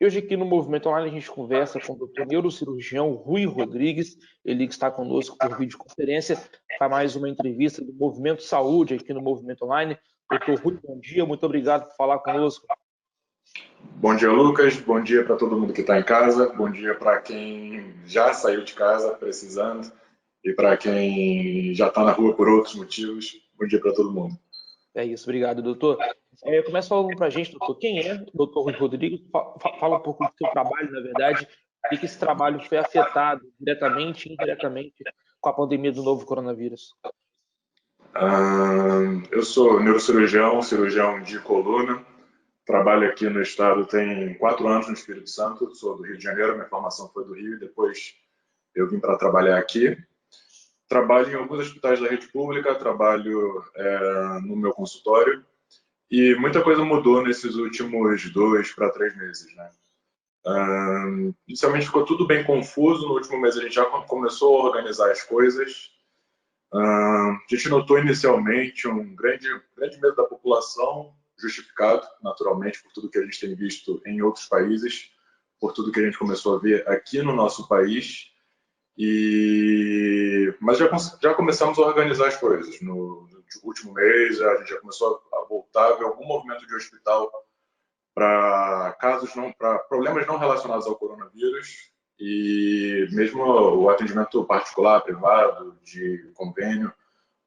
E hoje aqui no Movimento Online a gente conversa com o doutor neurocirurgião Rui Rodrigues, ele que está conosco por videoconferência para mais uma entrevista do Movimento Saúde aqui no Movimento Online. Doutor Rui, bom dia, muito obrigado por falar conosco. Bom dia, Lucas, bom dia para todo mundo que está em casa, bom dia para quem já saiu de casa precisando e para quem já está na rua por outros motivos, bom dia para todo mundo. É isso, obrigado, doutor. Começa falando para a gente, doutor, quem é o doutor Rui Rodrigues? Fala um pouco do seu trabalho, na verdade, e que esse trabalho foi afetado diretamente e indiretamente com a pandemia do novo coronavírus. Eu sou neurocirurgião, cirurgião de coluna, trabalho aqui no estado tem 4 anos no Espírito Santo, sou do Rio de Janeiro, minha formação foi do Rio, e depois eu vim para trabalhar aqui. Trabalho em alguns hospitais da rede pública, trabalho no meu consultório, e muita coisa mudou nesses últimos 2 para 3 meses, né? Inicialmente ficou tudo bem confuso, no último mês a gente já começou a organizar as coisas. A gente notou inicialmente um grande medo da população, justificado naturalmente por tudo que a gente tem visto em outros países, por tudo que a gente começou a ver aqui no nosso país. Mas já começamos a organizar as coisas. No último mês a gente já começou a voltar a ver algum movimento de hospital para problemas não relacionados ao coronavírus, e mesmo o atendimento particular, privado, de convênio,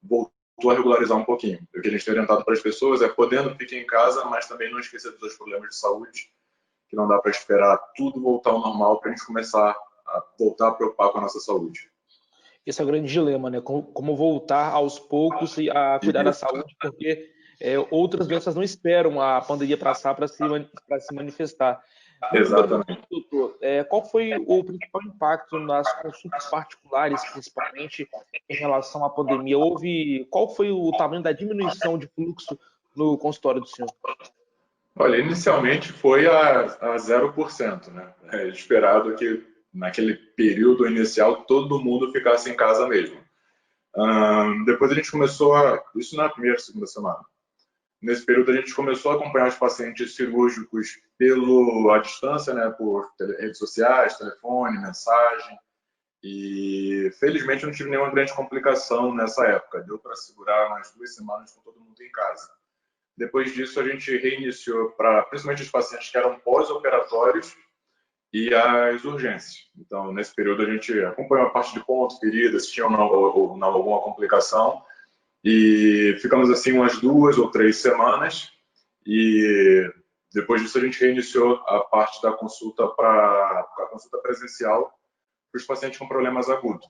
voltou a regularizar um pouquinho. O que a gente tem orientado para as pessoas é, podendo, fiquem em casa, mas também não esquecer dos outros problemas de saúde, que não dá para esperar tudo voltar ao normal para a gente começar a voltar a preocupar com a nossa saúde. Esse é o grande dilema, né? Como voltar aos poucos a cuidar da saúde, porque outras doenças não esperam a pandemia passar para se manifestar. Exatamente. Doutor, qual foi o principal impacto nas consultas particulares, principalmente em relação à pandemia? Qual foi o tamanho da diminuição de fluxo no consultório do senhor? Olha, inicialmente foi a 0%, né? É esperado que naquele período inicial todo mundo ficasse em casa mesmo. Depois a gente começou isso na primeira, segunda semana. Nesse período a gente começou a acompanhar os pacientes cirúrgicos à distância, né, por redes sociais, telefone, mensagem, e felizmente não tive nenhuma grande complicação nessa época. Deu para segurar umas 2 semanas com todo mundo em casa. Depois disso a gente reiniciou principalmente os pacientes que eram pós-operatórios e as urgências. Então, nesse período a gente acompanhou a parte de ponto, feridas, se tinha ou não alguma complicação, e ficamos assim umas 2 ou 3 semanas, e depois disso a gente reiniciou a parte da consulta a consulta presencial para os pacientes com problemas agudos.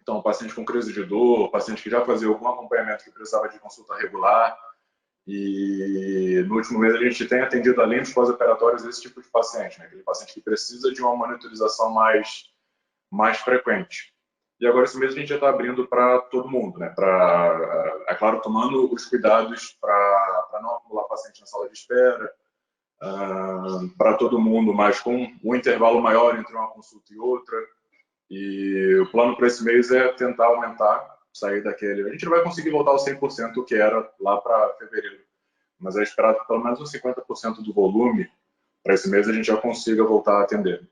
Então, paciente com crise de dor, paciente que já fazia algum acompanhamento que precisava de consulta regular, e no último mês a gente tem atendido, além dos pós-operatórios, esse tipo de paciente, né? Aquele paciente que precisa de uma monitorização mais frequente. E agora esse mês a gente já está abrindo para todo mundo, né? É claro, tomando os cuidados para não acumular paciente na sala de espera, para todo mundo, mas com um intervalo maior entre uma consulta e outra. E o plano para esse mês é tentar aumentar, sair daquele... A gente não vai conseguir voltar aos 100% que era lá para fevereiro, mas é esperado que pelo menos uns 50% do volume para esse mês a gente já consiga voltar a atender.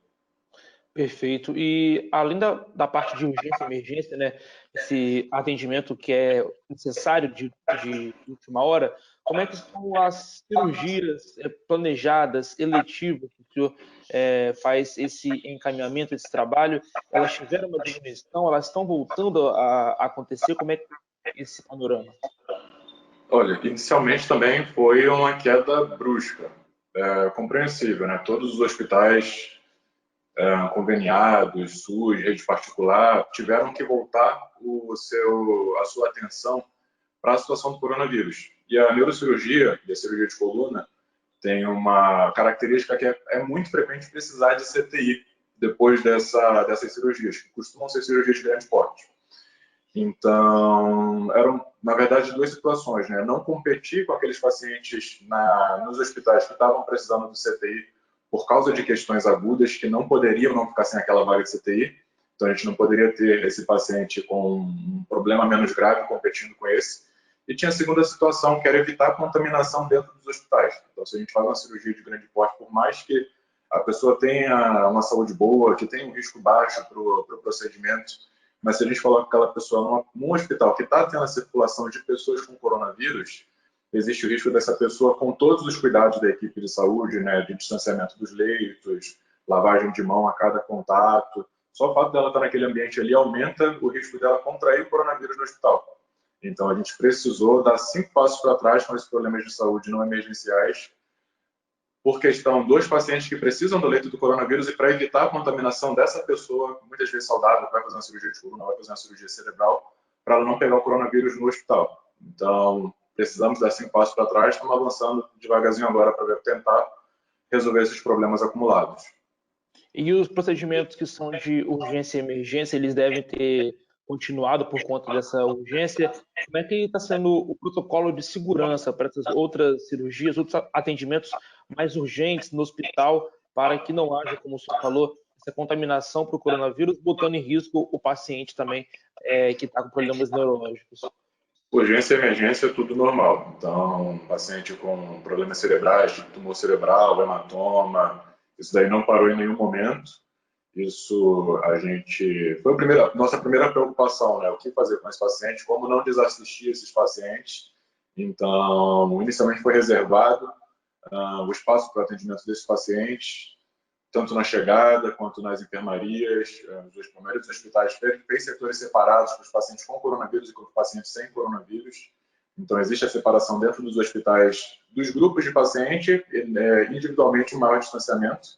Perfeito. E além da parte de urgência e emergência, né, esse atendimento que é necessário de última hora, como é que estão as cirurgias planejadas, eletivas, que o senhor faz esse encaminhamento, esse trabalho? Elas tiveram uma diminuição, elas estão voltando a acontecer? Como é que é esse panorama? Olha, inicialmente também foi uma queda brusca, compreensível, né? Todos os hospitais conveniados, SUS, rede particular, tiveram que voltar a sua atenção para a situação do coronavírus. E a neurocirurgia e a cirurgia de coluna tem uma característica que é muito frequente precisar de CTI depois dessas cirurgias, que costumam ser cirurgias de grande porte. Então, eram, na verdade, 2 situações, né? Não competir com aqueles pacientes nos hospitais que estavam precisando do CTI por causa de questões agudas que não poderiam não ficar sem aquela vaga de CTI. Então, a gente não poderia ter esse paciente com um problema menos grave competindo com esse. E tinha a segunda situação, que era evitar a contaminação dentro dos hospitais. Então, se a gente faz uma cirurgia de grande porte, por mais que a pessoa tenha uma saúde boa, que tenha um risco baixo para o procedimento, mas se a gente coloca aquela pessoa num hospital que está tendo a circulação de pessoas com coronavírus, existe o risco dessa pessoa, com todos os cuidados da equipe de saúde, né, de distanciamento dos leitos, lavagem de mão a cada contato, só o fato dela estar naquele ambiente ali aumenta o risco dela contrair o coronavírus no hospital. Então, a gente precisou dar 5 passos para trás com esses problemas de saúde não emergenciais, porque estão 2 pacientes que precisam do leito do coronavírus, e para evitar a contaminação dessa pessoa, muitas vezes saudável, que vai fazer uma cirurgia de coluna, vai fazer uma cirurgia cerebral, para ela não pegar o coronavírus no hospital. Então, precisamos dar 5 passos para trás, estamos avançando devagarzinho agora para tentar resolver esses problemas acumulados. E os procedimentos que são de urgência e emergência, eles devem ter continuado por conta dessa urgência? Como é que está sendo o protocolo de segurança para essas outras cirurgias, outros atendimentos mais urgentes no hospital, para que não haja, como o senhor falou, essa contaminação para o coronavírus, botando em risco o paciente também que está com problemas neurológicos? Urgência e emergência, tudo normal. Então, paciente com problemas cerebrais, tipo tumor cerebral, hematoma, isso daí não parou em nenhum momento. Isso a gente foi nossa primeira preocupação, né? O que fazer com esse paciente, como não desassistir esses pacientes. Então, inicialmente foi reservado o espaço para o atendimento desses pacientes, tanto na chegada quanto nas enfermarias. Os primeiros hospitais fez setores separados para os pacientes com coronavírus e para os pacientes sem coronavírus. Então, existe a separação dentro dos hospitais dos grupos de paciente, individualmente um maior distanciamento,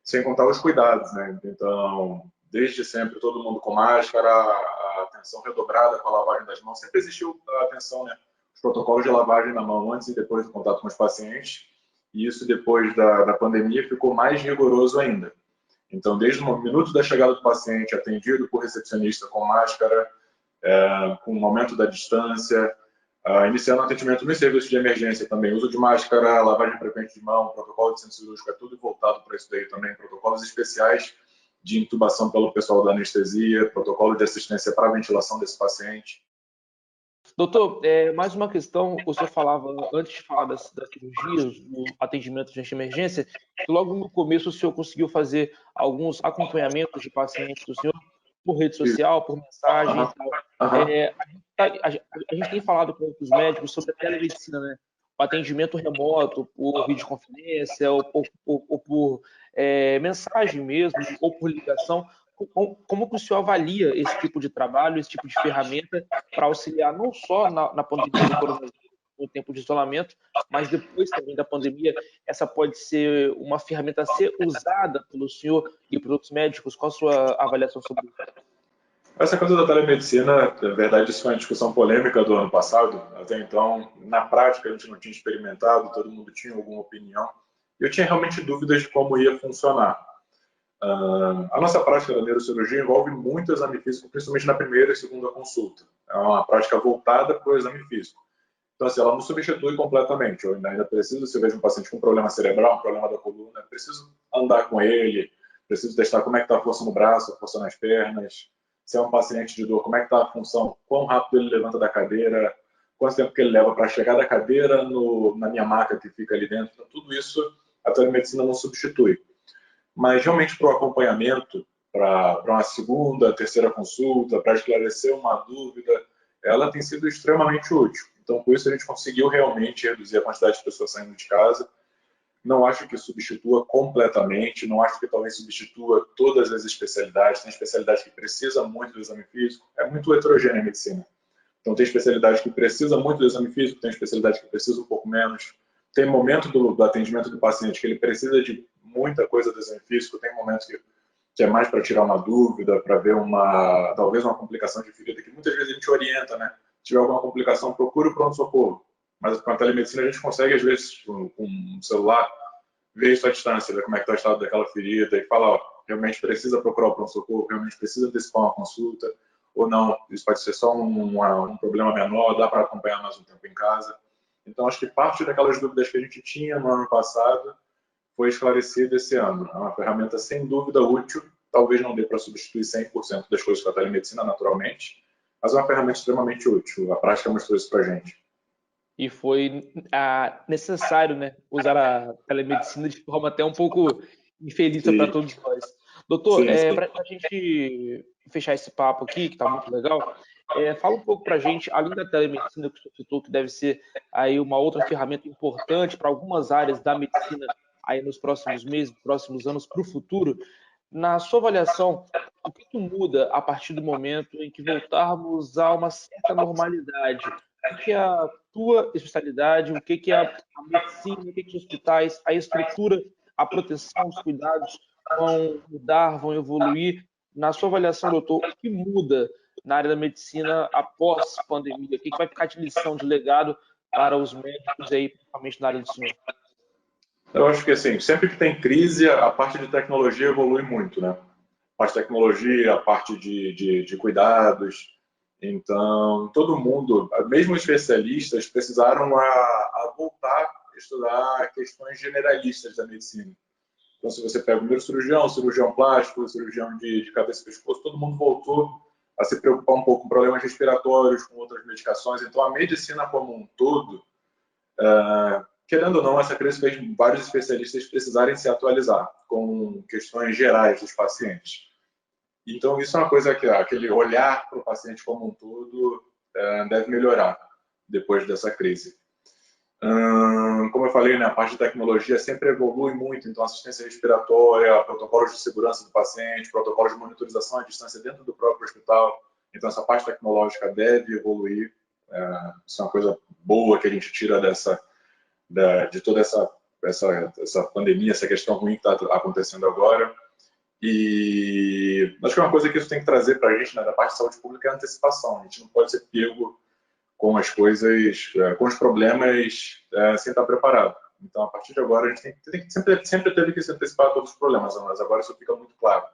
sem contar os cuidados, né? Então, desde sempre, todo mundo com máscara, a atenção redobrada com a lavagem das mãos. Sempre existiu a atenção, né? Os protocolos de lavagem na mão antes e depois do contato com os pacientes. E isso, depois da pandemia, ficou mais rigoroso ainda. Então, desde o minuto da chegada do paciente, atendido por recepcionista com máscara, com o aumento da distância, iniciando o atendimento no serviço de emergência também, uso de máscara, lavagem frequente de mão, protocolo de centro cirúrgico, é tudo voltado para isso daí também, protocolos especiais de intubação pelo pessoal da anestesia, protocolo de assistência para a ventilação desse paciente. Doutor, mais uma questão, o senhor falava, antes de falar das cirurgias, do atendimento de emergência, que logo no começo o senhor conseguiu fazer alguns acompanhamentos de pacientes do senhor por rede social, por mensagem e tal. A gente tem falado com outros médicos sobre a telemedicina, né? O atendimento remoto, por videoconferência, ou por mensagem mesmo, ou por ligação. Como que o senhor avalia esse tipo de trabalho, esse tipo de ferramenta para auxiliar não só na pandemia do coronavírus, no tempo de isolamento, mas depois também da pandemia, essa pode ser uma ferramenta a ser usada pelo senhor e por outros médicos? Qual a sua avaliação sobre isso? Essa coisa da telemedicina, na verdade, isso foi uma discussão polêmica do ano passado. Até então, na prática, a gente não tinha experimentado, todo mundo tinha alguma opinião. Eu tinha realmente dúvidas de como ia funcionar. A nossa prática da neurocirurgia envolve muito exame físico, principalmente na primeira e segunda consulta. É uma prática voltada para o exame físico. Então, assim, ela não substitui completamente. Eu ainda preciso, se eu vejo um paciente com problema cerebral, um problema da coluna, preciso andar com ele, preciso testar como é que está a força no braço, a força nas pernas. Se é um paciente de dor, como é que está a função, quão rápido ele levanta da cadeira, quanto tempo que ele leva para chegar da cadeira na minha maca que fica ali dentro. Então, tudo isso a telemedicina não substitui. Mas realmente para o acompanhamento, para uma segunda, terceira consulta, para esclarecer uma dúvida, ela tem sido extremamente útil. Então, com isso, a gente conseguiu realmente reduzir a quantidade de pessoas saindo de casa. Não acho que substitua completamente, não acho que talvez substitua todas as especialidades. Tem especialidades que precisam muito do exame físico, é muito heterogênea a medicina. Então, tem especialidades que precisam muito do exame físico, tem especialidades que precisam um pouco menos. Tem momento do atendimento do paciente que ele precisa de muita coisa do exame físico, tem momentos que é mais para tirar uma dúvida, para ver talvez uma complicação de ferida, que muitas vezes a gente orienta, né? Se tiver alguma complicação, procure o pronto-socorro. Mas com a telemedicina a gente consegue, às vezes, com um celular, ver isso à distância, ver como é que está o estado daquela ferida e falar, ó, realmente precisa procurar o pronto-socorro, realmente precisa antecipar uma consulta, ou não, isso pode ser só um problema menor, dá para acompanhar mais um tempo em casa. Então, acho que parte daquelas dúvidas que a gente tinha no ano passado foi esclarecida esse ano. É uma ferramenta sem dúvida útil, talvez não dê para substituir 100% das coisas com a telemedicina, naturalmente, mas é uma ferramenta extremamente útil. A prática mostrou isso para a gente. E foi necessário, né, usar a telemedicina de forma até um pouco e feliz para todos nós. Doutor, para a gente fechar esse papo aqui, que está muito legal, fala um pouco para a gente, além da telemedicina que o senhor citou, que deve ser aí uma outra ferramenta importante para algumas áreas da medicina aí nos próximos meses, próximos anos, para o futuro, na sua avaliação, o que muda a partir do momento em que voltarmos a uma certa normalidade? O que é a tua especialidade? O que é a medicina? O que os hospitais, a estrutura, a proteção, os cuidados vão mudar, vão evoluir? Na sua avaliação, doutor, o que muda na área da medicina após pandemia? O que vai ficar de lição, de legado para os médicos aí, principalmente na área do senhor? Eu acho que, assim, sempre que tem crise, a parte de tecnologia evolui muito, né? A parte de tecnologia, a parte de cuidados. Então, todo mundo, mesmo os especialistas, precisaram voltar a estudar questões generalistas da medicina. Então, se você pega o primeiro cirurgião plástico, cirurgião de cabeça e pescoço, todo mundo voltou a se preocupar um pouco com problemas respiratórios, com outras medicações. Então, a medicina como um todo, querendo ou não, essa crise fez vários especialistas precisarem se atualizar com questões gerais dos pacientes. Então, isso é uma coisa que aquele olhar para o paciente como um todo deve melhorar depois dessa crise. Como eu falei, né, a parte de tecnologia sempre evolui muito, então assistência respiratória, protocolos de segurança do paciente, protocolos de monitorização à distância dentro do próprio hospital. Então, essa parte tecnológica deve evoluir. Isso é uma coisa boa que a gente tira de toda essa pandemia, essa questão ruim que está acontecendo agora. E acho que uma coisa que isso tem que trazer para a gente, né, da parte de saúde pública, é a antecipação. A gente não pode ser pego com as coisas, com os problemas, sem estar preparado. Então, a partir de agora, a gente sempre teve que se antecipar a todos os problemas, mas agora isso fica muito claro.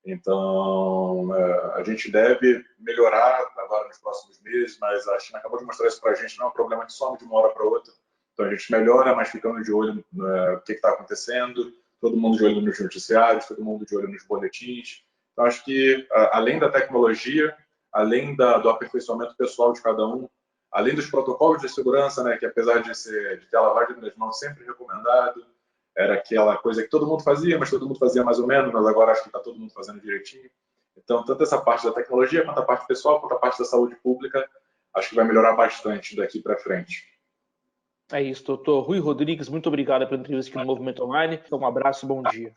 Então, a gente deve melhorar agora nos próximos meses, mas a China acabou de mostrar isso para a gente, não é um problema que some de uma hora para outra. Então, a gente melhora, mas ficando de olho no que está acontecendo, todo mundo de olho nos noticiários, todo mundo de olho nos boletins. Então, acho que, além da tecnologia, além do aperfeiçoamento pessoal de cada um, além dos protocolos de segurança, né, que apesar de ter a lavagem das mãos sempre recomendado, era aquela coisa que todo mundo fazia, mas todo mundo fazia mais ou menos, mas agora acho que está todo mundo fazendo direitinho. Então, tanto essa parte da tecnologia, quanto a parte pessoal, quanto a parte da saúde pública, acho que vai melhorar bastante daqui para frente. É isso, doutor Rui Rodrigues, muito obrigado pela entrevista aqui no Movimento Online. Um abraço e bom dia.